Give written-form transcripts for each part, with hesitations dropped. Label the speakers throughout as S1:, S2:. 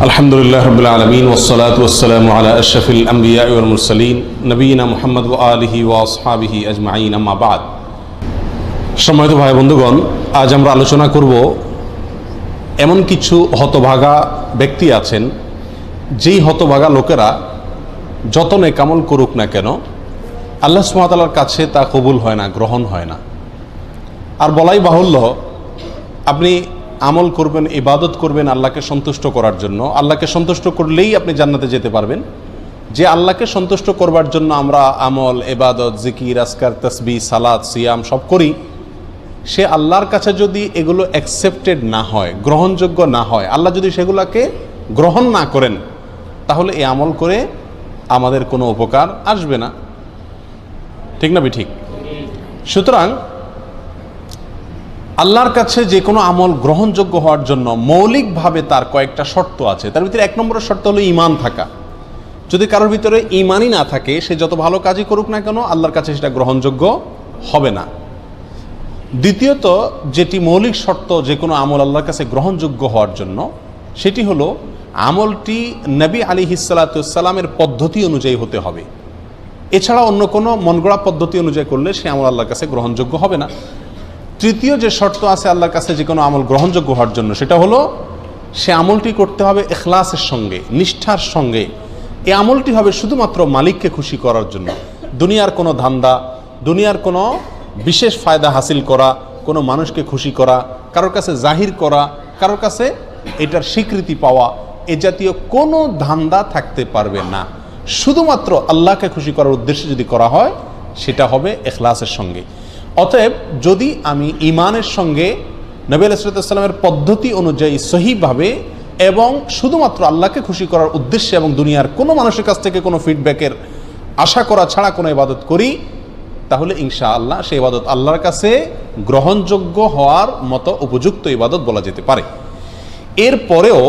S1: আলহামদুলিল্লাহ রাব্বিল আলামিন ওয়াসসালাতু ওয়াসসালামু আলা আশরাফিল আমবিয়া ওয়াল মুরসালিন নবিয়িনা মুহাম্মদ ওয়া আলিহি ওয়া আসহাবিহি আজমাইন আম্মা বাদ। সম্মানিত ভাই বন্ধুগণ, আজ আমরা আলোচনা করব এমন কিছু হতভাগা ব্যক্তি আছেন যেই হতভাগা লোকেরা যত নেক আমল করুক না কেন আল্লাহ সুবহানাহু ওয়া তাআলার কাছে তা কবুল হয় না, গ্রহণ হয় না। আর বলাই বাহুল্য, আপনি আমল করবেন, ইবাদত করবেন আল্লাহকে সন্তুষ্ট করার জন্য। আল্লাহকে সন্তুষ্ট করলেই আপনি জান্নাতে যেতে পারবেন। যে আল্লাহকে সন্তুষ্ট করবার জন্য আমরা আমল, ইবাদত, জিকির, আজকার, তাসবিহ, সালাত, সিয়াম সব করি, সে আল্লাহর কাছে যদি এগুলো অ্যাকসেপ্টেড না হয়, গ্রহণযোগ্য না হয়, আল্লাহ যদি সেগুলোকে গ্রহণ না করেন, তাহলে এই আমল করে আমাদের কোনো উপকার আসবে না। ঠিক না ঠিক? সুতরাং আল্লাহর কাছে যে কোনো আমল গ্রহণযোগ্য হওয়ার জন্য মৌলিকভাবে তার কয়েকটা শর্ত আছে। তার ভিতরে 1 নম্বরের শর্ত হলো ঈমান থাকা। যদি কারোর ভিতরে ঈমানই না থাকে, সে যত ভালো কাজই করুক না কেন আল্লাহর কাছে সেটা গ্রহণযোগ্য হবে না। দ্বিতীয়ত, যেটি মৌলিক শর্ত যে কোনো আমল আল্লাহর কাছে গ্রহণযোগ্য হওয়ার জন্য, সেটি হলো আমলটি নবী আলাইহিস সালাতু ওয়াস সালামের পদ্ধতি অনুযায়ী হতে হবে। এছাড়া অন্য কোনো মনগড়া পদ্ধতি অনুযায়ী করলে সে আমল আল্লাহর কাছে গ্রহণযোগ্য হবে না। তৃতীয় যে শর্ত আছে আল্লাহর কাছে যে কোনো আমল গ্রহণযোগ্য হওয়ার জন্য, সেটা হলো সে আমলটি করতে হবে ইখলাসের সঙ্গে, নিষ্ঠার সঙ্গে। এই আমলটি হবে শুধুমাত্র মালিককে খুশি করার জন্য। দুনিয়ার কোনো ধান্দা, দুনিয়ার কোনো বিশেষ ফায়দা হাসিল করা, কোনো মানুষকে খুশি করা, কারোর কাছে জাহির করা, কারোর কাছে এটার স্বীকৃতি পাওয়া, এ জাতীয় কোনো ধান্দা থাকতে পারবে না। শুধুমাত্র আল্লাহকে খুশি করার উদ্দেশ্যে যদি করা হয়, সেটা হবে ইখলাসের সঙ্গে। অতএব যদি আমি ঈমানের সঙ্গে নবী আলাইহিস সালামের পদ্ধতি অনুযায়ী সহিভাবে এবং শুধুমাত্র আল্লাহকে খুশি করার উদ্দেশ্যে এবং দুনিয়ার কোনো মানুষের কাছ থেকে কোনো ফিডব্যাকের আশা করা ছাড়া কোনো ইবাদত করি, তাহলে ইনশাআল্লাহ সেই ইবাদত আল্লাহর কাছে গ্রহণযোগ্য হওয়ার মতো উপযুক্ত ইবাদত বলা যেতে পারে। এরপরেও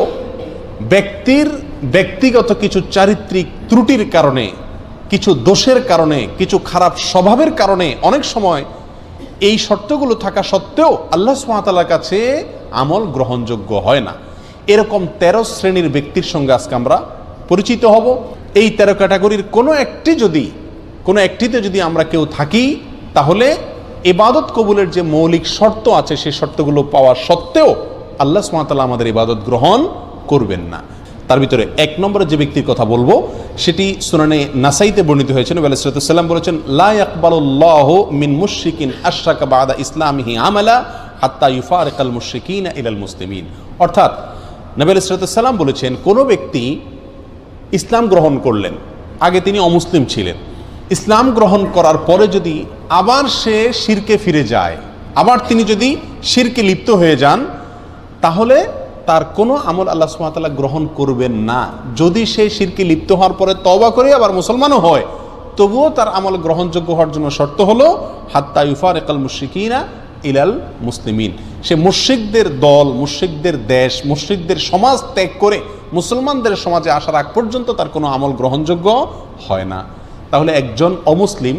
S1: ব্যক্তির ব্যক্তিগত কিছু চারিত্রিক ত্রুটির কারণে, কিছু দোষের কারণে, কিছু খারাপ স্বভাবের কারণে অনেক সময় এই শর্তগুলো থাকা সত্ত্বেও আল্লাহ সুবহানাহু ওয়া তাআলার কাছে আমল গ্রহণযোগ্য হয় না। এরকম 13 শ্রেণীর ব্যক্তির সঙ্গে আজকে আমরা পরিচিত হব। এই 13 ক্যাটাগরির কোনো একটিতে যদি আমরা কেউ থাকি, তাহলে ইবাদত কবুলের যে মৌলিক শর্ত আছে সেই শর্তগুলো পাওয়া সত্ত্বেও আল্লাহ সুবহানাহু ওয়া তাআলা আমাদের ইবাদত গ্রহণ করবেন না। তার ভিতরে 1 নম্বরে যে ব্যক্তির কথা বলবো, সেটি সুনানে নাসাইতে বর্ণিত হয়েছে। নবী আলাইহিস সালাম বলেছেন, লা ইয়াকবালুল্লাহু মিন মুশরিকিন আশরাকা বা'দা ইসলামিহি আমালা হাত্তা ইউফারিকাল মুশরিকিনা ইলাল মুসলিমিন। অর্থাৎ নবী আলাইহিস সালাম বলেছেন, কোনো ব্যক্তি ইসলাম গ্রহণ করলেন, আগে তিনি অমুসলিম ছিলেন, ইসলাম গ্রহণ করার পরে যদি আবার সে শিরকে ফিরে যায়, আবার তিনি যদি শিরকে লিপ্ত হয়ে যান, তাহলে তার কোনো আমল আল্লাহ সুবহানাহু ওয়া তাআলা গ্রহণ করবেন না। যদি সে শিরকে লিপ্ত হওয়ার পরে তওবা করে আবার মুসলমানও হয়, তবুও তার আমল গ্রহণযোগ্য হওয়ার জন্য শর্ত হলো হাত্তা ইউফারিকাল মুশরিকিনা ইলাল মুসলিমিন। সে মুশরিকদের দল, মুশরিকদের দেশ, মুশরিকদের সমাজ ত্যাগ করে মুসলমানদের সমাজে আসার আগ পর্যন্ত তার কোনো আমল গ্রহণযোগ্য হয় না। তাহলে একজন অমুসলিম,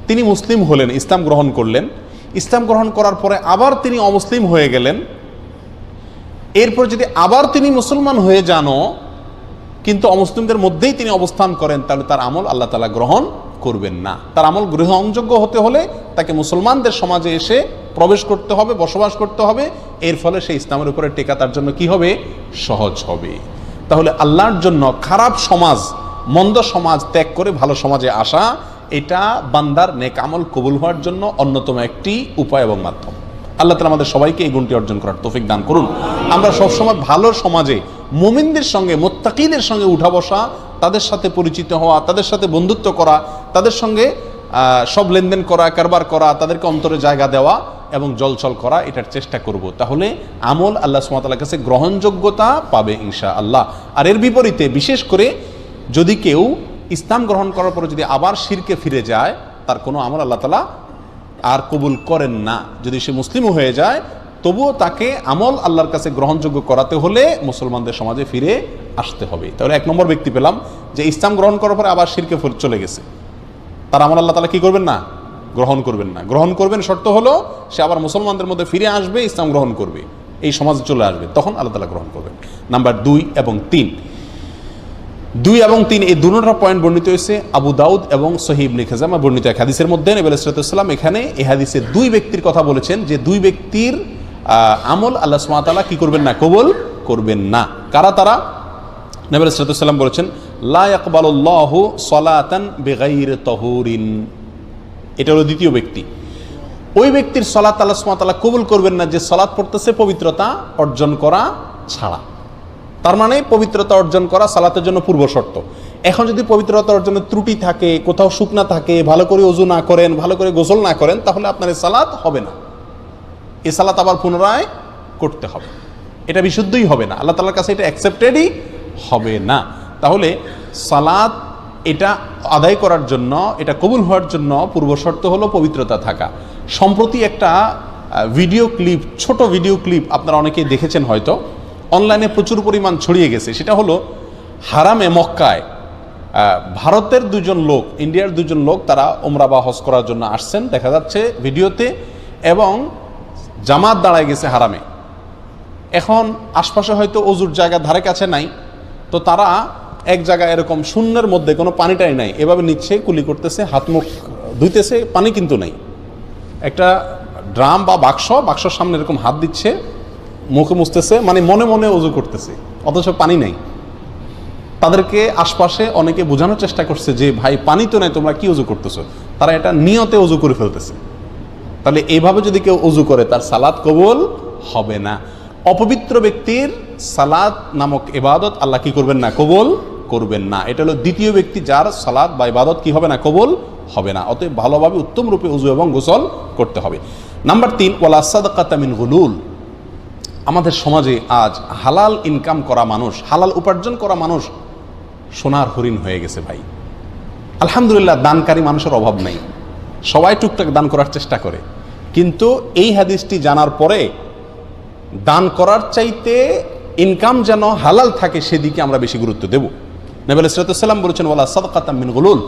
S1: তিনি মুসলিম হলেন, ইসলাম গ্রহণ করলেন, ইসলাম গ্রহণ করার পরে আবার তিনি অমুসলিম হয়ে গেলেন, এরপর যদি আবার তিনি মুসলমান হয়ে যানও কিন্তু অমুসলিমদের মধ্যেই তিনি অবস্থান করেন, তাহলে তার আমল আল্লাহ তাআলা গ্রহণ করবেন না। তার আমল গ্রহণযোগ্য হতে হলে তাকে মুসলমানদের সমাজে এসে প্রবেশ করতে হবে, বসবাস করতে হবে। এর ফলে সেই ইসলামের উপরে টেকা তার জন্য কি হবে? সহজ হবে। তাহলে আল্লাহর জন্য খারাপ সমাজ, মন্দ সমাজ ত্যাগ করে ভালো সমাজে আসা, এটা বান্দার নেক আমল কবুল হওয়ার জন্য অন্যতম একটি উপায় এবং মাধ্যম। আল্লাহ তাআলা আমাদের সবাইকে এই গুণটি অর্জন করার তৌফিক দান করুন। আমরা সবসময় ভালো সমাজে মুমিনদের সঙ্গে, মুত্তাকিদের সঙ্গে উঠা বসা, তাদের সাথে পরিচিত হওয়া, তাদের সাথে বন্ধুত্ব করা, তাদের সঙ্গে সব লেনদেন করা, কারবার করা, তাদেরকে অন্তরে জায়গা দেওয়া এবং জলছল করা, এটার চেষ্টা করব। তাহলে আমল আল্লাহ সুবহানাহু ওয়া তাআলার কাছে গ্রহণযোগ্যতা পাবে ইনশাআল্লাহ। আর এর বিপরীতে বিশেষ করে যদি কেউ ইসলাম গ্রহণ করার পরে যদি আবার শিরকে ফিরে যায়, তার কোনো আমল আল্লাহ তাআলা আর কবুল করেন না। যদি সে মুসলিমও হয়ে যায়, তবুও তাকে আমল আল্লাহর কাছে গ্রহণযোগ্য করাতে হলে মুসলমানদের সমাজে ফিরে আসতে হবে। তাহলে 1 নম্বর ব্যক্তি পেলাম যে ইসলাম গ্রহণ করার পরে আবার শিরকে চলে গেছে, তার আমল আল্লাহ তাআলা কি করবেন না? গ্রহণ করবেন না। গ্রহণ করবেন শর্ত হলো সে আবার মুসলমানদের মধ্যে ফিরে আসবে, ইসলাম গ্রহণ করবে। এই সমাজে চলে আসবে, তখন আল্লাহ তাআলা গ্রহণ করবেন। নাম্বার 2 এবং 3, 2 এবং 3 এই দুটো পয়েন্ট বর্ণিত হয়েছে আবু দাউদ এবং সহিহ ইবনে খাজামা বর্ণিত এক হাদিসের মধ্যে। নবী আলাইহিস সালাম এখানে এই হাদিসে 2 ব্যক্তির কথা বলেছেন, যে 2 ব্যক্তির আমল আল্লাহ সুবহানাহু ওয়া তাআলা কি করবেন না, কবুল করবেন না। কারা তারা? নবী আলাইহিস সালাম বলেছেন, লা ইয়াকবালুল্লাহু সালাতান বিগাইরি তাহুরিন। এটা হলো দ্বিতীয় ব্যক্তি। ওই ব্যক্তির সালাত আল্লাহ সুবহানাহু ওয়া তাআলা কবুল করবেন না যে সালাত পড়তেছে পবিত্রতা অর্জন করা ছাড়া। তার মানে পবিত্রতা অর্জন করা সালাতের জন্য পূর্ব শর্ত। এখন যদি পবিত্রতা অর্জনের ত্রুটি থাকে, কোথাও শুকনা থাকে, ভালো করে ওযু না করেন, ভালো করে গোসল না করেন, তাহলে আপনার এই সালাত হবে না। এই সালাত আবার পুনরায় করতে হবে, এটা বিশুদ্ধই হবে না, আল্লাহ তাআলার কাছে এটা অ্যাকসেপ্টেডই হবে না। তাহলে সালাত এটা আদায় করার জন্য, এটা কবুল হওয়ার জন্য পূর্ব শর্ত হলো পবিত্রতা থাকা। সম্প্রতি একটা ভিডিও ক্লিপ, ছোট ভিডিও ক্লিপ আপনারা অনেকেই দেখেছেন হয়তো, অনলাইনে প্রচুর পরিমাণ ছড়িয়ে গেছে। সেটা হলো হারামে মক্কায় ভারতের 2 জন লোক, ইন্ডিয়ার 2 জন লোক, তারা উমরা বা হজ করার জন্য আসছেন দেখা যাচ্ছে ভিডিওতে, এবং জামাত দাঁড়ায় গেছে হারামে। এখন আশপাশে হয়তো অজুর জায়গা ধারে কাছে নাই, তো তারা এক জায়গায় এরকম শূন্যের মধ্যে কোনো পানিটাই নাই, এভাবে নিচ্ছে, কুলি করতেছে, হাত মুখ ধুইতেছে, পানি কিন্তু নেই। একটা ড্রাম বা বাক্সর সামনে এরকম হাত দিচ্ছে, মুখে মুছতেছে, মানে মনে মনে অজু করতেছে, অথচ পানি নেই। তাদেরকে আশপাশে অনেকে বোঝানোর চেষ্টা করছে যে ভাই পানি তো নেই, তোমরা কি অজু করতেছো। তারা এটা নিয়তে অজু করে ফেলতেছে। তাহলে এইভাবে যদি কেউ অজু করে তার সালাত কবুল হবে না। অপবিত্র ব্যক্তির সালাত নামক ইবাদত আল্লাহ কি করবেন না, কবুল করবেন না। এটা হলো দ্বিতীয় ব্যক্তি যার সালাত বা ইবাদত কি হবে না, কবুল হবে না। অতএব ভালোভাবে উত্তম রূপে ওযু এবং গোসল করতে হবে। নাম্বার 3, ওয়ালা সাদকাতা মিন গুলুল। আমাদের সমাজে আজ হালাল ইনকাম করা মানুষ, হালাল উপার্জন করা মানুষ সোনার হরিণ হয়ে গেছে ভাই। আলহামদুলিল্লাহ, দানকারী মানুষের অভাব নেই, সবাই টুকটাক দান করার চেষ্টা করে। কিন্তু এই হাদিসটি জানার পরে দান করার চাইতে ইনকাম যেন হালাল থাকে সেদিকে আমরা বেশি গুরুত্ব দেব। নবী আলাইহিস সালাম বলেছেন, ওয়ালা সাদকাতা মিন গুলুল।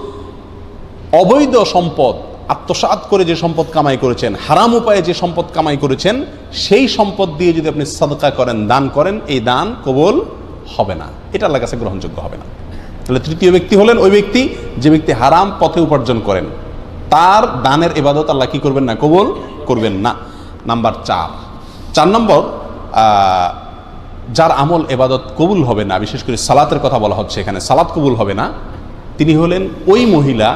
S1: অবৈধ সম্পদ আত্মসাৎ করে যে সম্পদ কামাই করেছেন, হারাম উপায়ে যে সম্পদ কামাই করেছেন, সেই সম্পদ দিয়ে যদি আপনি সাদকা করেন, দান করেন, এই দান কবুল হবে না, এটা আল্লাহর কাছে গ্রহণযোগ্য হবে না। তাহলে তৃতীয় ব্যক্তি হলেন ওই ব্যক্তি যে ব্যক্তি হারাম পথে উপার্জন করেন, তার দানের ইবাদত আল্লাহ কি করবেন না, কবুল করবেন না। নাম্বার 4 নম্বর, যার আমল ইবাদত কবুল হবে না, বিশেষ করে সালাতের কথা বলা হচ্ছে এখানে, সালাত কবুল হবে না, তিনি হলেন ওই মহিলা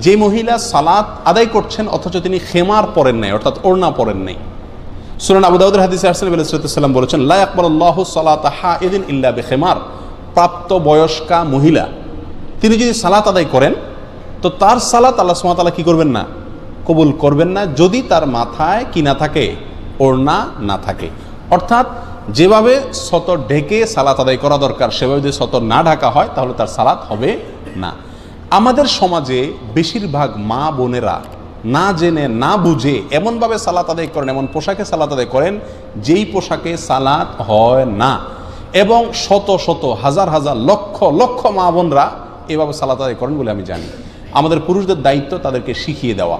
S1: যে মহিলা সালাত আদায় করছেন অথচ তিনি খেমার পরেন নাই, অর্থাৎ ওড়না পরেন নাই। সুনান আবু দাউদের হাদিসে আসছে, নবী সাল্লাল্লাহু আলাইহি ওয়াসাল্লাম বলেছেন, লা ইয়াকবালুল্লাহু সালাতা হাইদিন ইল্লা বিখিমার। প্রাপ্ত বয়স্কা মহিলা তিনি যদি সালাত আদায় করেন তো তার সালাত আল্লাহ সুবহানাহু ওয়া তাআলা কি করবেন না, কবুল করবেন না, যদি তার মাথায় কি না থাকে, ওড়না না থাকে। অর্থাৎ যেভাবে সতর ঢেকে সালাত আদায় করা দরকার সেভাবে যদি সতর না ঢাকা হয় তাহলে তার সালাত হবে না। আমাদের সমাজে বেশিরভাগ মা বোনেরা না জেনে না বুঝে এমনভাবে সালাত আদায় করেন, এমন পোশাকে সালাত আদায় করেন যেই পোশাকে সালাত হয় না, এবং শত শত হাজার হাজার লক্ষ লক্ষ মা বোনরা এভাবে সালাত আদায় করেন বলে আমি জানি। আমাদের পুরুষদের দায়িত্ব তাদেরকে শিখিয়ে দেওয়া।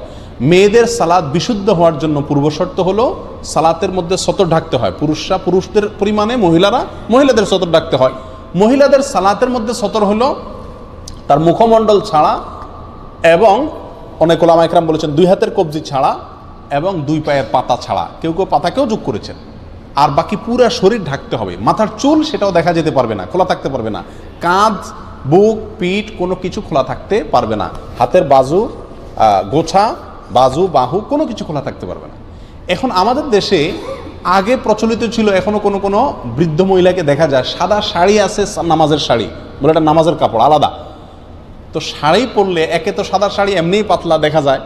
S1: মেয়েদের সালাত বিশুদ্ধ হওয়ার জন্য পূর্ব শর্ত হলো সালাতের মধ্যে সতর ঢাকতে হয়। পুরুষরা পুরুষদের পরিমাণে, মহিলারা মহিলাদের সতর ঢাকতে হয়। মহিলাদের সালাতের মধ্যে সতর হলো তার মুখমণ্ডল ছাড়া, এবং অনেক ওলামা ইকরাম বলেছেন 2 হাতের কবজি ছাড়া এবং 2 পায়ের পাতা ছাড়া, কেউ কেউ পাতাকেও যোগ করেছেন। আর বাকি পুরো শরীর ঢাকতে হবে। মাথার চুল সেটাও দেখা যেতে পারবে না, খোলা থাকতে পারবে না। কাঁধ, বুক, পিঠ কোনো কিছু খোলা থাকতে পারবে না। হাতের বাজু, গোছা, বাজু, বাহু কোনো কিছু খোলা থাকতে পারবে না। এখন আমাদের দেশে আগে প্রচলিত ছিল, এখনো কোনো কোনো বৃদ্ধ মহিলাকে দেখা যায় সাদা শাড়ি আছে, নামাজের শাড়ি বলে, এটা নামাজের কাপড় আলাদা। তো শাড়ি পরলে একে তো সাদা শাড়ি এমনিই পাতলা দেখা যায়,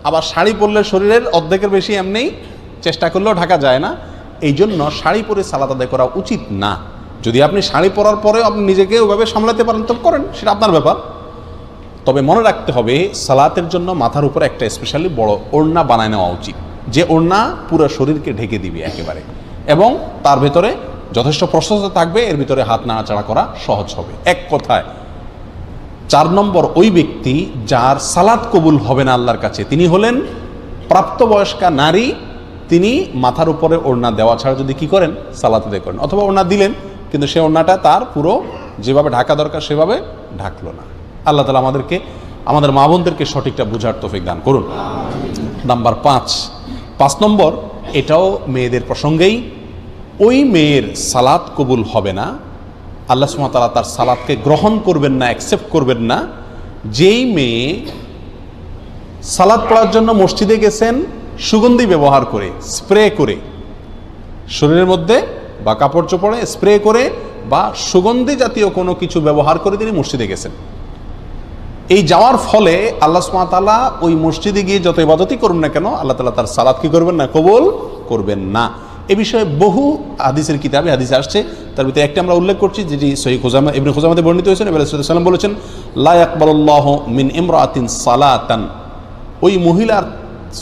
S1: আবার শাড়ি পরলে শরীরের অর্ধেকের বেশি এমনিই চেষ্টা করলেও ঢাকা যায় না। এই জন্য শাড়ি পরে সালাত আদায় করা উচিত না। যদি আপনি শাড়ি পরার পরে আপনি নিজেকে ওইভাবে সামলাতে পারেন তো করেন, সেটা আপনার ব্যাপার। তবে মনে রাখতে হবে সালাতের জন্য মাথার উপরে একটা স্পেশালি বড় ওড়না বানায় নেওয়া উচিত, যে ওড়না পুরো শরীরকে ঢেকে দিবে একেবারে, এবং তার ভেতরে যথেষ্ট প্রশস্ত থাকবে, এর ভিতরে হাত নাড়াচাড়া করা সহজ হবে। এক কথায় 4 নম্বর ওই ব্যক্তি যার সালাত কবুল হবে না আল্লাহর কাছে, তিনি হলেন প্রাপ্তবয়স্কা নারী তিনি মাথার উপরে ওড়না দেওয়া ছাড়া যদি কি করেন, সালাত আদায় করেন, অথবা ওড়না দিলেন কিন্তু সে ওড়নাটা তার পুরো যেভাবে ঢাকা দরকার সেভাবে ঢাকলো না। আল্লাহ তাআলা আমাদেরকে, আমাদের মা বোনদেরকে সঠিকটা বুঝার তৌফিক দান করুন। নাম্বার 5 নম্বর, এটাও মেয়েদের প্রসঙ্গেই, ওই মেয়ের সালাত কবুল হবে না, আল্লাহ সুবহানাহু ওয়া তাআলা তার সালাতকে গ্রহণ করবেন না, অ্যাকসেপ্ট করবেন না, যেই মেয়ে সালাত পড়ার জন্য মসজিদে গেছেন সুগন্ধি ব্যবহার করে, স্প্রে করে, শরীরের মধ্যে বা কাপড় চোপড়ে স্প্রে করে বা সুগন্ধি জাতীয় কোনো কিছু ব্যবহার করে তিনি মসজিদে গেছেন। এই যাওয়ার ফলে আল্লাহ সুবহানাহু ওয়া তাআলা ওই মসজিদে গিয়ে যত ইবাদতই করুন না কেন, আল্লাহ তাআলা তার সালাত কি করবেন না, কবুল করবেন না। এ বিষয়ে বহু হাদিসের কিতাবে হাদিস আসছে, তার ভিতরে একটা আমরা উল্লেখ করছি যেটি সহিহ খুজামা, ইবনে খুজামাতে বর্ণিত হয়েছে। নবী সাল্লাল্লাহু আলাইহি ওয়াসাল্লাম বলেছেন, লা ইয়াকবালুল্লাহু মিন ইমরাআতিন সালাতান, ওই মহিলার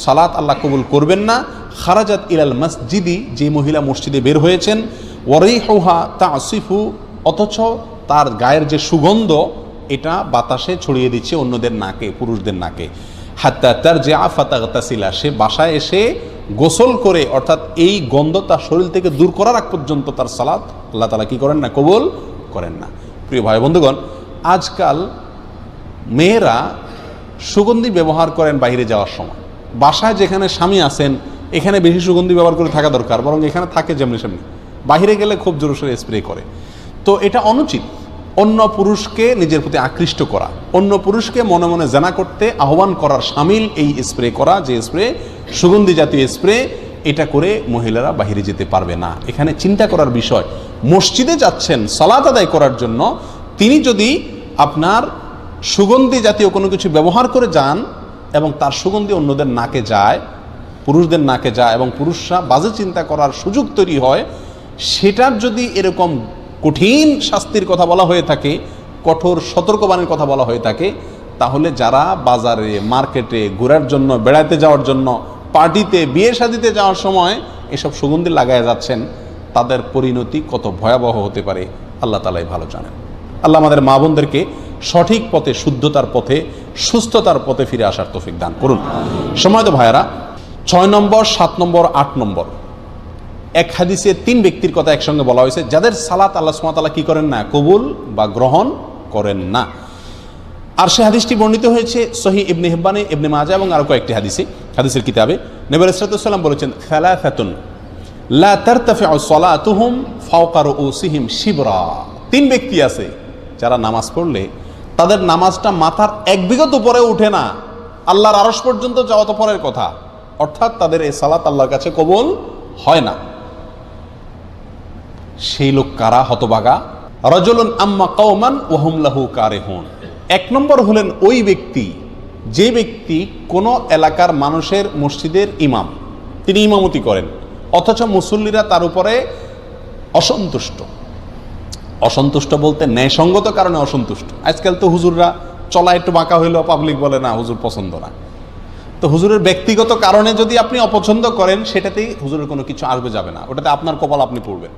S1: সালাত আল্লাহ কবুল করবেন না, খারাজাত ইলাল মসজিদি, যে মহিলা মসজিদে বের হয়েছেন, ওয়ারিহুহা তাসিফু, অথচ তার গায়ের যে সুগন্ধ এটা বাতাসে ছড়িয়ে দিচ্ছে অন্যদের নাকে, পুরুষদের নাকে, হাত্তা তারজিআ ফাতাগতাসিলা, সে বাসায় এসে গোসল করে, অর্থাৎ এই গন্ধ তার শরীর থেকে দূর করার আগ পর্যন্ত তার সালাত আল্লাহ তাআলা কি করেন না, কবুল করেন না। প্রিয় ভাই বন্ধুগণ, আজকাল মেয়েরা সুগন্ধি ব্যবহার করেন বাইরে যাওয়ার সময়, বাসায় যেখানে স্বামী আছেন এখানে বেশি সুগন্ধি ব্যবহার করে থাকা দরকার, বরং এখানে থাকে যেমনি সেমনি, বাহিরে গেলে খুব জোরসোরে স্প্রে করে। তো এটা অনুচিত। অন্য পুরুষকে নিজের প্রতি আকৃষ্ট করা, অন্য পুরুষকে মনে মনে জানা করতে আহ্বান করার শামিল এই স্প্রে করা, যে স্প্রে সুগন্ধি জাতীয় স্প্রে, এটা করে মহিলারা বাহিরে যেতে পারবে না। এখানে চিন্তা করার বিষয়, মসজিদে যাচ্ছেন সালাত আদায় করার জন্য, তিনি যদি আপনার সুগন্ধি জাতীয় কোনো কিছু ব্যবহার করে যান এবং তার সুগন্ধি অন্যদের নাকে যায়, পুরুষদের নাকে যায়, এবং পুরুষরা বাজে চিন্তা করার সুযোগ তৈরি হয়, সেটার যদি এরকম কঠিন শাস্তির কথা বলা হয়ে থাকে, কঠোর সতর্কবাণীর কথা বলা হয়ে থাকে, তাহলে যারা বাজারে, মার্কেটে ঘোরার জন্য, বেড়াতে যাওয়ার জন্য, পার্টিতে, বিয়ে শাদিতে যাওয়ার সময় এসব সুগন্ধি লাগায় যাচ্ছেন, তাদের পরিণতি কত ভয়াবহ হতে পারে আল্লাহ তাআলাই ভালো জানেন। আল্লাহ আমাদের মা বোনদেরকে সঠিক পথে, শুদ্ধতার পথে, সুস্থতার পথে ফিরে আসার তৌফিক দান করুন। সময়ত ভাইয়েরা, 6 নম্বর, 7 নম্বর, 8 নম্বর, এক হাদিসে 3 ব্যক্তির কথা একসঙ্গে বলা হয়েছে যাদের সালাত আল্লাহ সুবহানাহু ওয়া তাআলা কি করেন না, কবুল বা গ্রহণ করেন না। আর সে হাদিসটি বর্ণিত হয়েছে সহিহ ইবনে হিব্বানে, ইবনে মাজাহ এবং আরো কয়েকটি হাদিসের কিতাবে। নবী সাল্লাল্লাহু আলাইহি ওয়াসাল্লাম বলেছেন, সালাসাতুন লা তারতাফিউ সালাতুহুম ফাওকা রুউসিহিম শিবরা, 3 ব্যক্তি আছে যারা নামাজ পড়লে তাদের নামাজটা মাথার 1 বিঘত উপরে উঠে না, আল্লাহর আরশ পর্যন্ত যাওয়া তো পরের কথা, অর্থাৎ তাদের এই সালাত আল্লাহর কাছে কবুল হয় না। সেই লোক কারা? হতভাগা। রাজুলুন আম্মা কওমান ওয়া হুম লাহু কারিহুন, 1 নম্বর হলেন ওই ব্যক্তি, যে ব্যক্তি কোন এলাকার মানুষের মসজিদের ইমাম, তিনি ইমামতি করেন, অথচ মুসল্লিরা তার উপরে অসন্তুষ্ট। অসন্তুষ্ট বলতে ন্যায়সঙ্গত কারণে অসন্তুষ্ট। আজকাল তো হুজুররা চলা একটু বাঁকা হইলেও পাবলিক বলে না হুজুর পছন্দ না। তো হুজুরের ব্যক্তিগত কারণে যদি আপনি অপছন্দ করেন, সেটাতেই হুজুরের কোনো কিছু আসবে যাবে না, ওটাতে আপনার কপাল আপনি পড়বেন।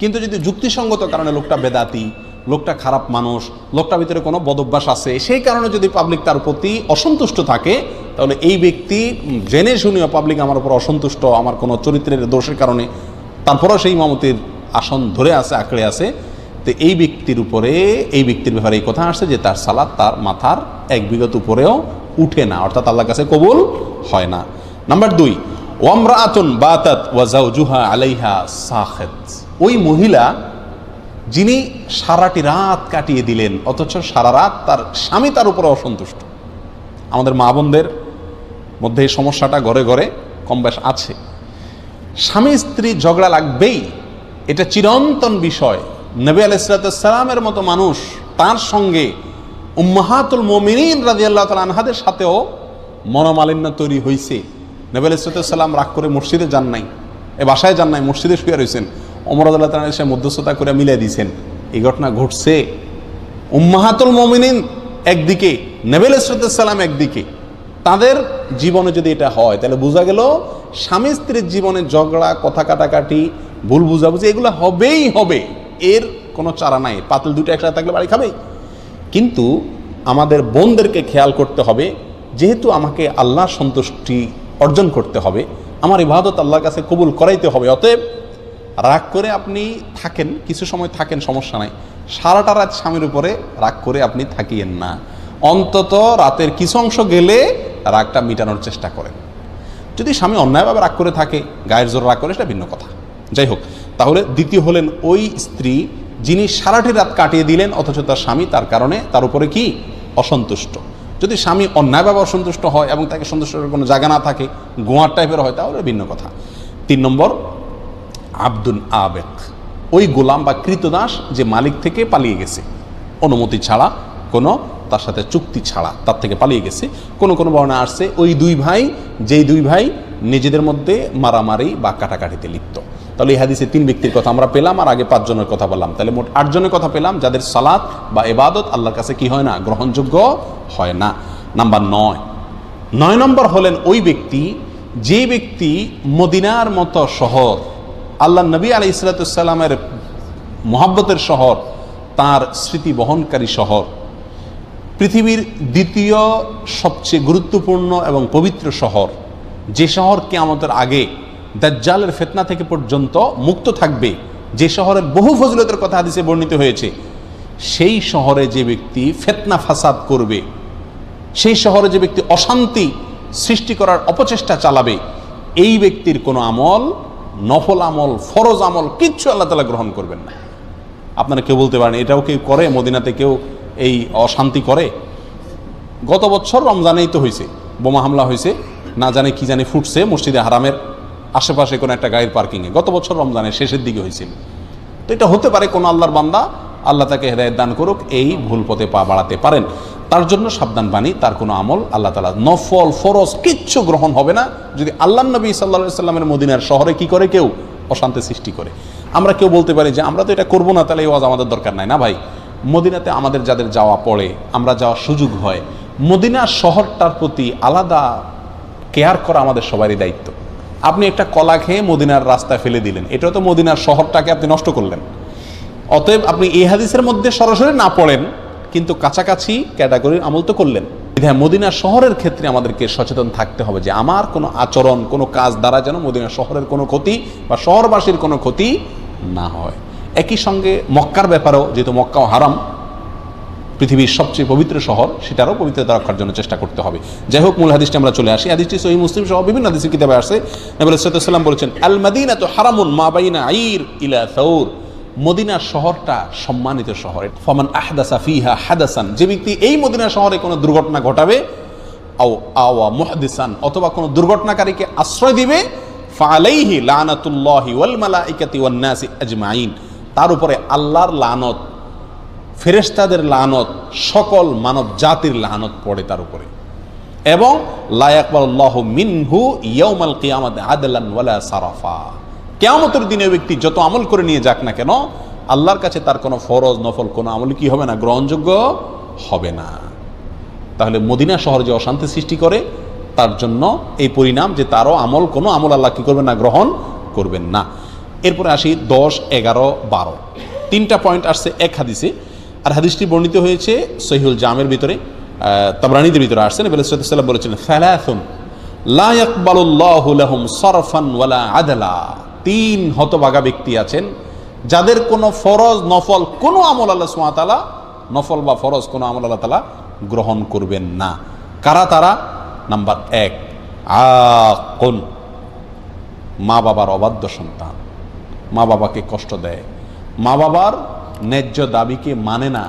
S1: কিন্তু যদি যুক্তিসঙ্গত কারণে লোকটা বেদাতি, লোকটা খারাপ মানুষ, লোকটার ভিতরে কোনো বদভ্যাস আছে, সেই কারণে যদি পাবলিক তার প্রতি অসন্তুষ্ট থাকে, তাহলে এই ব্যক্তি জেনে শুনেও পাবলিক আমার উপর অসন্তুষ্ট, আমার কোনো চরিত্রের দোষের কারণে, তারপরেও সেই ইমামতির আসন ধরে আছে, আঁকড়ে আছে, তো এই ব্যক্তির উপরে, এই ব্যক্তির ব্যাপারে এই কথা আসছে যে তার সালাত তার মাথার 1 বিঘত উপরেও উঠে না, অর্থাৎ আল্লাহর কাছে কবুল হয় না। নাম্বার 2, ওয়ামরাআতুন বাতাত ওয়া যাওজুহা আলাইহা সাখিত, ওই মহিলা যিনি সারাটি রাত কাটিয়ে দিলেন অথচ সারা রাত তার স্বামী তার উপরে অসন্তুষ্ট। আমাদের মা বোনদের মধ্যে এই সমস্যাটা ঘরে ঘরে কম বেশ আছে। স্বামী স্ত্রী ঝগড়া লাগবেই, এটা চিরন্তন বিষয়। নবী আলাইহিস সালামের মতো মানুষ, তার সঙ্গে উম্মাহাতুল মুমিনিন রাদিয়াল্লাহু তাআলা আনহাদের সাথেও মনোমালিন্য তৈরি হয়েছে। নবী আলাইহিস সালাম রাগ করে মসজিদে যান নাই, বাসায় যান নাই, মসজিদে শুয়ে রয়েছেন, ওমর রাদিয়াল্লাহু তাআলা এসে মধ্যস্থতা করে মিলিয়ে দিয়েছেন। এই ঘটনা ঘটছে। উম্মাহাতুল মুমিনিন একদিকে, নবী আলাইহিস সালাম একদিকে, তাদের জীবনে যদি এটা হয় তাহলে বোঝা গেল স্বামী স্ত্রীর জীবনে ঝগড়া, কথা কাটাকাটি, ভুল বুঝাবুঝি এগুলো হবেই হবে, এর কোনো চারা নাই। পাতিল দুটো একসাথে থাকলে বাড়ি খাবেই। কিন্তু আমাদের বোনদেরকে খেয়াল করতে হবে, যেহেতু আমাকে আল্লাহর সন্তুষ্টি অর্জন করতে হবে, আমার ইবাদত আল্লাহর কাছে কবুল করাইতে হবে। অতএব রাগ করে আপনি থাকেন, কিছু সময় থাকেন, সমস্যা নাই, সারাটা রাত স্বামীর উপরে রাগ করে আপনি থাকিয়েন না। অন্তত রাতের কিছু অংশ গেলে রাগটা মিটানোর চেষ্টা করেন। যদি স্বামী অন্যায়ভাবে রাগ করে থাকে, গায়ের জোর রাগ করে, সেটা ভিন্ন কথা। যাই হোক, তাহলে দ্বিতীয় হলেন ওই স্ত্রী যিনি সারাটি রাত কাটিয়ে দিলেন অথচ তার স্বামী তার কারণে তার উপরে কি অসন্তুষ্ট। যদি স্বামী অন্যায়ভাবে অসন্তুষ্ট হয় এবং তাকে সন্তুষ্ট করার কোনো জায়গা না থাকে, গোয়ার টাইপের হয়, তাহলে ভিন্ন কথা। 3 নম্বর, আব্দুন আবেক, ওই গোলাম বা কৃতদাস যে মালিক থেকে পালিয়ে গেছে অনুমতি ছাড়া, কোনো তার সাথে চুক্তি ছাড়া তার থেকে পালিয়ে গেছে। কোনো কোনো বর্ণনা আসছে ওই দুই ভাই, যেই দুই ভাই নিজেদের মধ্যে মারামারি বা কাটাকাটিতে লিপ্ত। তাহলে এই হাদিসে 3 ব্যক্তির কথা আমরা পেলাম, আর আগে 5 জনের কথা বললাম, তাহলে মোট 8 জনের কথা পেলাম যাদের সালাত বা ইবাদত আল্লাহর কাছে কি হয় না, গ্রহণযোগ্য হয় না। নাম্বার 9 নম্বর হলেন ওই ব্যক্তি, যে ব্যক্তি মদিনার মতো শহর, আল্লাহ নবী আলাইহিস সালামের মুহাব্বতের শহর, তার স্মৃতি বহনকারী শহর, পৃথিবীর দ্বিতীয় সবচেয়ে গুরুত্বপূর্ণ এবং পবিত্র শহর, যে শহর কিয়ামতের আগে দাজ্জালের ফিতনা থেকে পর্যন্ত মুক্ত থাকবে, যে শহরের বহু ফজিলতের কথা হাদিসে বর্ণিত হয়েছে, সেই শহরে যে ব্যক্তি ফিতনা ফাসাদ করবে, সেই শহরে যে ব্যক্তি অশান্তি সৃষ্টি করার অপচেষ্টা চালাবে, এই ব্যক্তির কোনো আমল, নফল আমল, ফরজ আমল কিচ্ছু আল্লাহ তাআলা গ্রহণ করবেন না। আপনারা কেউ বলতে পারেন এটাও কেউ করে, মদিনাতে কেউ এই অশান্তি করে? গত বছর রমজানেই তো হয়েছে, বোমা হামলা হয়েছে, না জানে কি জানি ফুটছে মসজিদে হারামের আশেপাশে কোনো একটা গাড়ির পার্কিংয়ে, গত বছর রমজানের শেষের দিকে হয়েছিল। তো এটা হতে পারে কোনো আল্লাহর বান্দা, আল্লাহ তাকে হেদায়েত দান করুক, এই ভুল পথে পা বাড়াতে পারেন। তার জন্য সাবধান বাণী, তার কোনো আমল আল্লাহ তাআলা নফল ফরজ কিচ্ছু গ্রহণ হবে না যদি আল্লাহ নবী সাল্লাল্লাহু আলাইহি সাল্লামের মদিনার শহরে কি করে, কেউ অশান্তি সৃষ্টি করে। আমরা কেউ বলতে পারি যে আমরা তো এটা করবো না, তাহলে এই ওয়াজ আমাদের দরকার নাই। না ভাই, মদিনাতে আমাদের যাদের যাওয়া পড়ে, আমরা যাওয়ার সুযোগ হয়, মদিনার শহরটার প্রতি আলাদা কেয়ার করা আমাদের সবারই দায়িত্ব। আপনি একটা কলা খেয়ে মদিনার রাস্তায় ফেলে দিলেন, এটাও তো মদিনার শহরটাকে আপনি নষ্ট করলেন। অতএব আপনি এই হাদিসের মধ্যে সরাসরি না পড়েন, কিন্তু কাছাকাছি ক্যাটাগরির আমল তো করলেন। মদিনা শহরের ক্ষেত্রে আমাদেরকে সচেতন থাকতে হবে যে আমার কোনো আচরণ, কোনো কাজ দ্বারা যেন মদিনা শহরের কোনো ক্ষতি বা শহরবাসীর কোনো ক্ষতি না হয়। একই সঙ্গে মক্কার ব্যাপারেও, যেহেতু মক্কাও হারাম, পৃথিবীর সবচেয়ে পবিত্র শহর, সেটারও পবিত্রতা রক্ষার জন্য চেষ্টা করতে হবে। যাই হোক, মূল হাদিসটি আমরা চলে আসি। হাদিসটি সহিহ মুসলিম সহ বিভিন্ন হাদিসের কিতাবে আসছে। নবী সাল্লাল্লাহু আলাইহি ওয়াসাল্লাম বলেছেন, আল মাদিনাতু হারামুন মা বাইনা আইর ইলা সাউর, মদিনা শহরটা সম্মানিত শহর। ফামান আহদাসা ফিহা হাদাসান, যে ব্যক্তি এই মদিনা শহরে কোনো দুর্ঘটনা ঘটাবে, আওয়া মুহদিসান, অথবা কোনো দুর্ঘটনাকারীকে আশ্রয় দিবে, ফাআলাইহি লানাতুল্লাহি ওয়াল মালাইকাতি ওয়ান নাসি আজমাইন, তার উপরে আল্লাহর লানত, ফেরেশতাদের লানত, সকল মানব জাতির লানত পড়ে তার উপরে। এবং লা ইয়াকবালুল্লাহু মিনহু ইয়াউমাল কিয়ামাতি আদলান ওয়ালা সারাফা, কিয়ামতের দিনে ওই ব্যক্তি যত আমল করে নিয়ে যাক না কেন, আল্লাহর কাছে তার কোনো ফরজ নফল কোনো আমল কি হবে না, গ্রহণযোগ্য হবে না। তাহলে মদিনা শহর যে অশান্তি সৃষ্টি করে, তার জন্য এই পরিণাম যে তারও আমল, কোনো আমল আল্লাহ কি করবেন না, গ্রহণ করবেন না। এরপরে আসি 10, 11, 12, 3টা পয়েন্ট আসছে এক হাদিসে। আর হাদিসটি বর্ণিত হয়েছে সহিহুল জামের ভিতরে, তাবরানীদের ভিতরে আসছে। নবী সাল্লাল্লাহু আলাইহি ওয়াসাল্লাম বলেছেন, সালাসুন লা ইয়াকবালুল্লাহু লাহুম সারফান ওয়ালা আদলা, 3 হতভাগা ব্যক্তি আছেন যাদের কোনো ফরজ নফল কোনো আমল আল্লাহ সুবহানাহু ওয়া তাআলা, নফল বা ফরজ কোনো আমল আল্লাহ তাআলা গ্রহণ করবেন না। কারা তারা? নাম্বার 1, আকুন, মা বাবার অবাধ্য সন্তান, মা বাবাকে কষ্ট দেয়, মা বাবার ন্যায্য দাবিকে মানে না,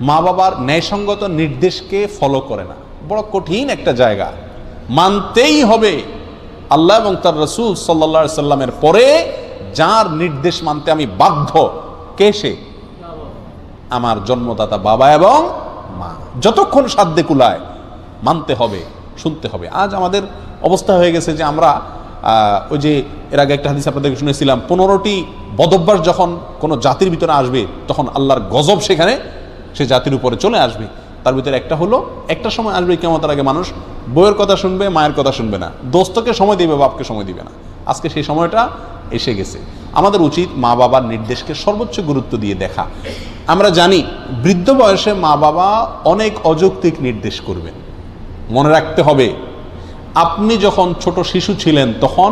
S1: মা বাবার ন্যায়সঙ্গত নির্দেশকে ফলো করে না। বড় কঠিন একটা জায়গা, মানতেই হবে আল্লাহ এবং তার রাসূল সাল্লাল্লাহু আলাইহি সাল্লামের পরে যার নির্দেশ মানতে আমি বাধ্য, কে সে? আমার জন্মদাতা বাবা এবং মা। যতক্ষণ সাধ্যে কুলায় মানতে হবে, শুনতে হবে। আজ আমাদের অবস্থা হয়ে গেছে যে আমরা ওই যে এর আগে একটা হাদিস আপনাদেরকে শুনেছিলাম, 15টি বদভ্যাস যখন কোনো জাতির ভিতরে আসবে, তখন আল্লাহর গজব সেখানে সে জাতির উপরে চলে আসবে। তার ভিতরে একটা হলো, একটা সময় আসবে কিয়ামতের আগে মানুষ বউয়ের কথা শুনবে, মায়ের কথা শুনবে না, দোস্তকে সময় দিবে, বাপকে সময় দিবে না। আজকে সেই সময়টা এসে গেছে। আমাদের উচিত মা বাবার নির্দেশকে সর্বোচ্চ গুরুত্ব দিয়ে দেখা। আমরা জানি বৃদ্ধ বয়সে মা বাবা অনেক অযৌক্তিক নির্দেশ করবেন। মনে রাখতে হবে, আপনি যখন ছোট শিশু ছিলেন তখন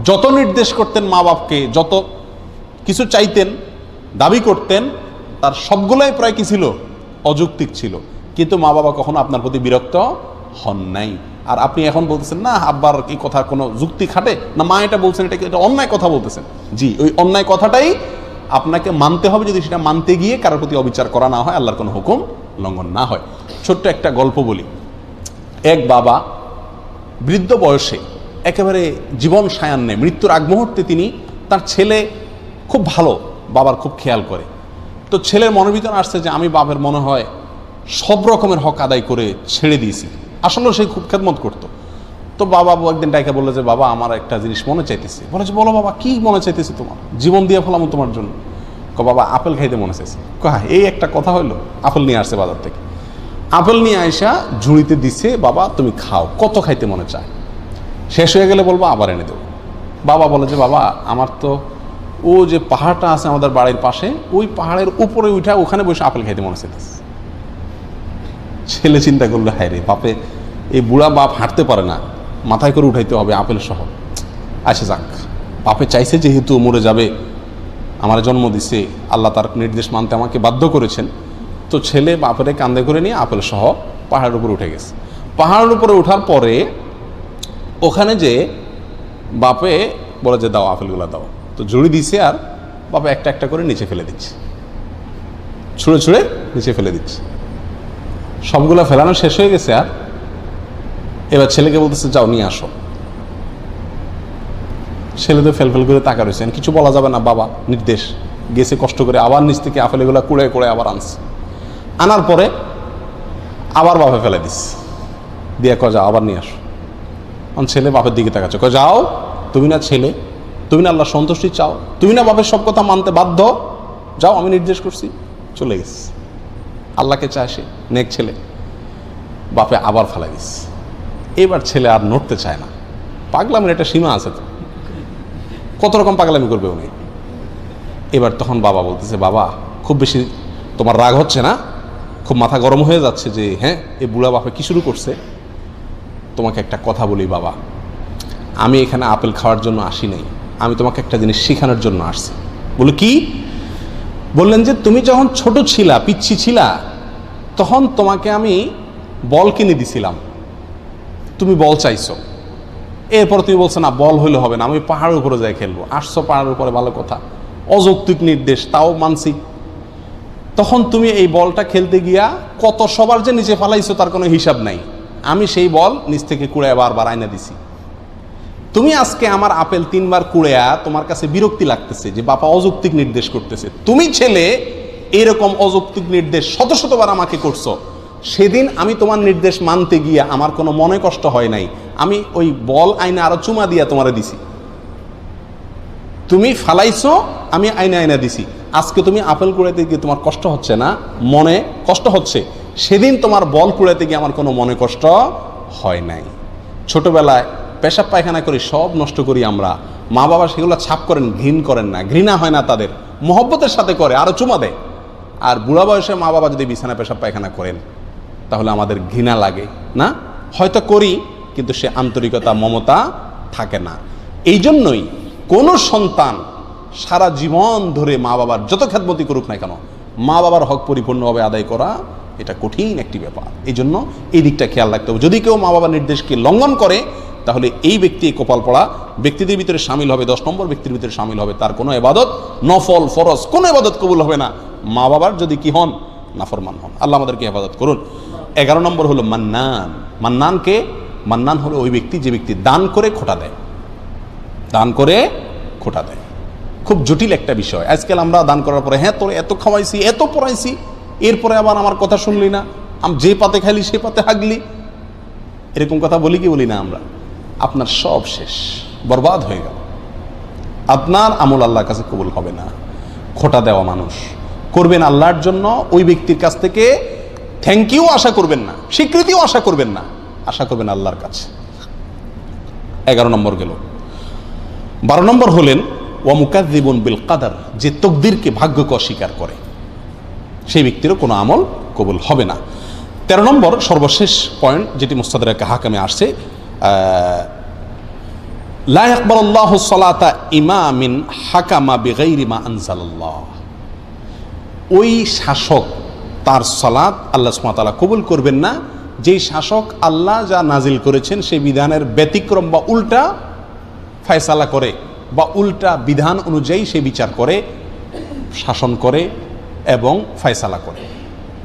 S1: যত নির্দেশ করতেন মা বাপকে, যত কিছু চাইতেন, দাবি করতেন, তার সবগুলোই প্রায় কি ছিল? অযৌক্তিক ছিল। কিন্তু মা বাবা কখনো আপনার প্রতি বিরক্ত হন নাই। আর আপনি এখন বলতেছেন না আব্বার এই কথা কোনো যুক্তি খাটে না, মা এটা বলছেন, এটা অন্যায় কথা বলতেছেন। জি, ওই অন্যায় কথাটাই আপনাকে মানতে হবে, যদি সেটা মানতে গিয়ে কারোর প্রতি অবিচার করা না হয়, আল্লাহর কোনো হুকুম লঙ্ঘন না হয়। ছোট্ট একটা গল্প বলি। এক বাবা বৃদ্ধ বয়সে একেবারে জীবন সায়ান্নে মৃত্যুর আগ মুহূর্তে তিনি, তার ছেলে খুব ভালো, বাবার খুব খেয়াল করে। তো ছেলের মনের ভিতরে আসছে যে আমি বাবার মনে হয় সব রকমের হক আদায় করে ছেড়ে দিয়েছি। আসলে সে খুব খেদমত করতো। তো বাবা একদিন ডাইকা বললো যে বাবা আমার একটা জিনিস মনে চাইতেছে। বলেছে বলো বাবা, কি মনে চাইতেছে তোমার? জীবন দিয়ে ফেলাম তোমার জন্য। বাবা আপেল খাইতে মনে চাইছে। হ্যাঁ, এই একটা কথা হইলো। আপেল নিয়ে আসছে বাজার থেকে। আপেল নিয়ে আইসা ঝুড়িতে দিচ্ছে, বাবা তুমি খাও, কত খাইতে মনে চায়, শেষ হয়ে গেলে বলবো আবার এনে দেবো। বাবা বলে যে বাবা আমার তো ও যে পাহাড়টা আছে আমাদের বাড়ির পাশে, ওই পাহাড়ের উপরে উঠা ওখানে বসে আপেল খাইতে মনে চাইতেছে। ছেলে চিন্তা করলো, হায় রে বাপে, এই বুড়া বাপ হাঁটতে পারে না, মাথায় করে উঠাইতে হবে আপেল সহ। আচ্ছা যাক, বাপে চাইছে যেহেতু মরে যাবে, আমার জন্ম দিছে, আল্লাহ তার নির্দেশ মানতে আমাকে বাধ্য করেছেন। তো ছেলে বাপের কান্দে করে নিয়ে আপেল সহ পাহাড়ের উপরে উঠে গেছে। পাহাড়ের উপরে ওঠার পরে ওখানে যে বাপে বলে যে দাও আপেলগুলো দাও, তো ঝুড়ি দিছে আর বাপে একটা একটা করে নিচে ফেলে দিচ্ছে, ছুঁড়ে ছুঁড়ে নিচে ফেলে দিচ্ছে। সবগুলো ফেলানো শেষ হয়ে গেছে। আর এবার ছেলেকে বলতেছে যাও নিয়ে আসো। ছেলে তো ফেল করে তাকা রয়েছে, কিছু বলা যাবে না, বাবা নির্দেশ গেছে, কষ্ট করে আবার নিচ থেকে আপেলগুলো কুড়ে কুড়ে আবার আনছে। আনার পরে আবার বাপে ফেলে দিস দিয়ে যাও আবার নিয়ে আসো। ছেলে বাপের দিকে তাকাচ্ছে, যাও, তুমি না ছেলে, তুমি না আল্লাহ সন্তুষ্টি চাও, তুমি না বাপের সব কথা মানতে বাধ্য, যাও, আমি নির্দেশ করছি। চলে গেছে, আল্লাহকে চায় সে, নেক ছেলে। বাপে আবার ফেলে দিস। এবার ছেলে আর নড়তে চায় না। পাগলামের একটা সীমা আছে তো, কত রকম পাগলামি করবে উনি। এবার তখন বাবা বলতেছে, বাবা খুব বেশি তোমার রাগ হচ্ছে না? খুব মাথা গরম হয়ে যাচ্ছে যে হ্যাঁ এই বুড়া বাপে কি শুরু করছে? তোমাকে একটা কথা বলি বাবা, আমি এখানে আপেল খাওয়ার জন্য আসি নাই, আমি তোমাকে একটা জিনিস শেখানোর জন্য আসছি। বলে কি? বললেন যে তুমি যখন ছোট ছিলা, পিচ্ছি ছিলা, তখন তোমাকে আমি বল কিনে দিছিলাম, তুমি বল চাইছো। এরপর তুমি বলছো না বল হইলে হবে না, আমি পাহাড়ের উপরে যাই খেলবো। আসছো পাহাড়ের উপরে, ভালো কথা, অযৌক্তিক নির্দেশ, তাও মানছি। তখন তুমি এই বলটা খেলতে গিয়া কত সবার যে নিচে ফালাইছো তার কোনো হিসাব নাই। আমি সেই বল নিচ থেকে কুড়ে বারবার আয়না দিছি। তুমি আজকে আমার আপেল 3 বার কুড়েয়া তোমার কাছে বিরক্তি লাগতেছে যে বাবা অযৌক্তিক নির্দেশ করতেছে। তুমি ছেলে এরকম অযৌক্তিক নির্দেশ শত শতবার আমাকে করছো। সেদিন আমি তোমার নির্দেশ মানতে গিয়া আমার কোনো মনে কষ্ট হয় নাই, আমি ওই বল আইনা আরো চুমা দিয়া তোমারে দিছি। তুমি ফালাইছো, আমি আইনা আইনা দিছি। আজকে তুমি আপেল কুড়াইতে গিয়ে তোমার কষ্ট হচ্ছে না, মনে কষ্ট হচ্ছে। সেদিন তোমার বল কুড়াইতে গিয়ে আমার কোনো মনে কষ্ট হয় নাই। ছোটবেলায় পেশাব পায়খানা করি, সব নষ্ট করি আমরা, মা বাবা সেগুলো ছাপ করেন, ঘৃণ করেন না, ঘৃণা হয় না তাদের, মহব্বতের সাথে করে, আরো চুমা দেয়। আর বুড়া বয়সে মা বাবা যদি বিছানা পেশাব পায়খানা করেন তাহলে আমাদের ঘৃণা লাগে না? হয়তো করি, কিন্তু সে আন্তরিকতা মমতা থাকে না। এই জন্যই কোনো সন্তান সারা জীবন ধরে মা বাবার যত খেদমতি করুক না কেন, মা বাবার হক পরিপূর্ণভাবে আদায় করা এটা কঠিন একটি ব্যাপার। এই জন্য এই দিকটা খেয়াল রাখতে হবে। যদি কেউ মা বাবার নির্দেশকে লঙ্ঘন করে তাহলে এই ব্যক্তি কপাল পড়া ব্যক্তিদের ভিতরে সামিল হবে, 10 নম্বর ব্যক্তির ভিতরে সামিল হবে। তার কোনো ইবাদত, নফল ফরজ কোনো ইবাদত কবুল হবে না মা বাবার যদি কি হন, নাফরমান হন। আল্লাহ আমাদেরকে হেফাজত করুন। 11 নম্বর হলো মান্নান। মান্নানকে, মান্নান হলো ওই ব্যক্তি যে ব্যক্তি দান করে খোটা দেয়, দান করে খোটা দেয়। খুব জটিল একটা বিষয়। আজকাল আমরা দান করার পরে হ্যাঁ তোর এত খাওয়াইছি, এত পড়াইছি, এরপরে আবার আমার কথা শুনলি না, আমি যে পাতে খাইলি সে পাতে হাগলি, এরকম কথা বলি কি বলি না আমরা? আপনার সব শেষ, বরবাদ হয়ে গেল। আপনার আমল আল্লাহর কাছে কবুল হবে না। খোটা দেওয়া মানুষ করবেন আল্লাহর জন্য, ওই ব্যক্তির কাছ থেকে থ্যাংক ইউ আশা করবেন না, স্বীকৃতিও আশা করবেন না, আশা করবেন আল্লাহর কাছে। 11 নম্বর গেল। 12 নম্বর হলেন ওয়া মুকাযযিবুন বিল কাদার, যে তকদিরকে, ভাগ্যকে অস্বীকার করে, সেই ব্যক্তিরও কোনো আমল কবুল হবে না। 13 নম্বর সর্বশেষ পয়েন্ট যেটি মুস্তাদরাকে হাকামে আসছে, লা ইয়াকবালুল্লাহু সালাতা ইমামিন হাকামা বিগাইরি মা আনজালাল্লাহ, ওই শাসক তার সালাত আল্লাহ সুবহানাহু ওয়া তাআলা কবুল করবেন না যেই শাসক আল্লাহ যা নাজিল করেছেন সেই বিধানের ব্যতিক্রম বা উল্টা ফয়সালা করে বা উল্টা বিধান অনুযায়ী সে বিচার করে, শাসন করে এবং ফয়সালা করে,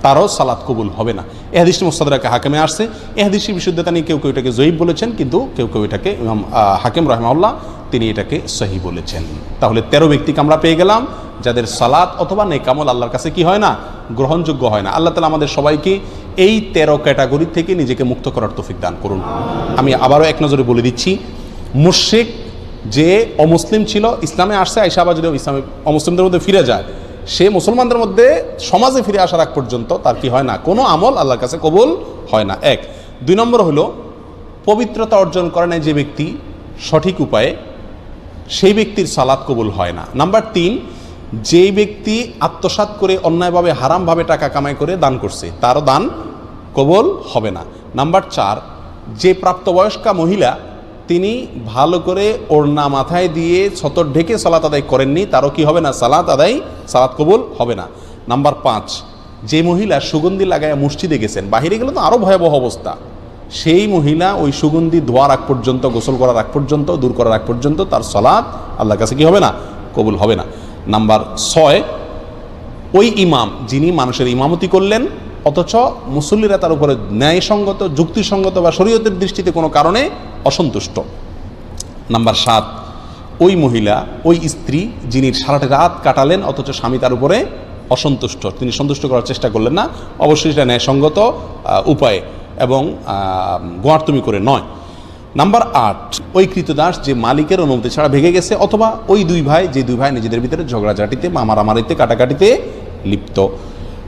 S1: তারও সালাত কবুল হবে না। এই হাদিসটি মুস্তাদরাকে হাকিমে আসছে। এই হাদিসটির বিশুদ্ধতা নিয়ে কেউ কেউ এটাকে জয়ীফ বলেছেন, কিন্তু কেউ কেউ এটাকে ইমাম হাকিম রাহিমাহুল্লাহ তিনি এটাকে সহি বলেছেন। তাহলে 13 ব্যক্তিকে আমরা পেয়ে গেলাম যাদের সালাত অথবা নেক আমল আল্লাহর কাছে কি হয় না, গ্রহণযোগ্য হয় না। আল্লাহ তাআলা আমাদের সবাইকে এই 13 ক্যাটাগরি থেকে নিজেকে মুক্ত করার তৌফিক দান করুন। আমি আবারও এক নজরে বলে দিচ্ছি, মুশরিক যে অমুসলিম ছিল, ইসলামে আসছে, আইসা আবার যদি ইসলামে অমুসলিমদের মধ্যে ফিরে যায়, সে মুসলমানদের মধ্যে সমাজে ফিরে আসার আগ পর্যন্ত তার কি হয় না, কোনো আমল আল্লাহর কাছে কবুল হয় না। 1। 2 নম্বর হলো পবিত্রতা অর্জন করে না যে ব্যক্তি সঠিক উপায়ে, সেই ব্যক্তির সালাত কবুল হয় না। নাম্বার 3, যেই ব্যক্তি আত্মসাৎ করে অন্যায়ভাবে হারামভাবে টাকা কামাই করে দান করছে, তারও দান কবুল হবে না। নাম্বার 4, যে প্রাপ্তবয়স্কা মহিলা তিনি ভালো করে ওড়না মাথায় দিয়ে ছতর ঢেকে সালাত আদায় করেননি, তারও কি হবে না, সালাত কবুল হবে না। নাম্বার 5, যে মহিলা সুগন্ধি লাগায় মসজিদে গেছেন, বাহিরে গেলে তো আরও ভয়াবহ অবস্থা, সেই মহিলা ওই সুগন্ধি ধোয়ার আগ পর্যন্ত, গোসল করার আগ পর্যন্ত, দূর করার আগ পর্যন্ত তার সালাত আল্লাহর কাছে কি হবে না, কবুল হবে না। নাম্বার 6, ওই ইমাম যিনি মানুষের ইমামতি করলেন অথচ মুসল্লিরা তার উপরে ন্যায়সঙ্গত, যুক্তিসঙ্গত বা শরীয়তের দৃষ্টিতে কোনো কারণে অসন্তুষ্ট। নাম্বার 7, ওই মহিলা, ওই স্ত্রী যিনি সারাটা রাত কাটালেন অথচ স্বামী তার উপরে অসন্তুষ্ট, তিনি সন্তুষ্ট করার চেষ্টা করলেন না, অবশ্যই সেটা ন্যায়সঙ্গত উপায়ে এবং গোয়ার্তুমি করে নয়। নাম্বার 8, ওই কৃতদাস যে মালিকের অনুমতি ছাড়া ভেঙে গেছে, অথবা ওই দুই ভাই নিজেদের ভিতরে ঝগড়াঝাটিতে, মারামারিতে, কাটাকাটিতে লিপ্ত।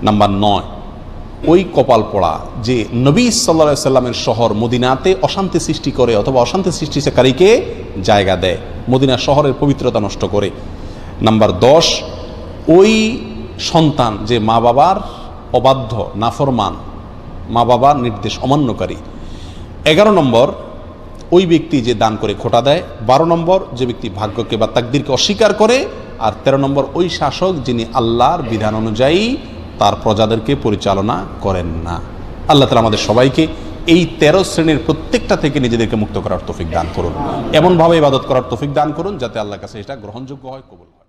S1: নাম্বার 9, ওই কপাল পড়া যে নবী সাল্লাল্লাহু আলাইহি সাল্লামের শহর মদিনাতে অশান্তি সৃষ্টি করে অথবা অশান্তি সৃষ্টিকারীকে জায়গা দেয়, মদিনা শহরের পবিত্রতা নষ্ট করে। নাম্বার 10, ওই সন্তান যে মা বাবার অবাধ্য, নাফরমান, মা বাবার নির্দেশ অমান্যকারী। 11 নম্বর, ওই ব্যক্তি যে দান করে খোটা দেয়। 12 নম্বর, যে ব্যক্তি ভাগ্যকে বা তাকদীরকে অস্বীকার করে। আর 13 নম্বর, ওই শাসক যিনি আল্লাহর বিধান অনুযায়ী তার প্রজাদেরকে পরিচালনা করেন না। আল্লাহ তাআলা আমাদের সবাইকে এই 13 শ্রেণীর প্রত্যেকটা থেকে নিজেদেরকে মুক্ত করার তৌফিক দান করুন, এমনভাবে ইবাদত করার তৌফিক দান করুন যাতে আল্লাহর কাছে এটা গ্রহণযোগ্য হয়, কবুল হয়।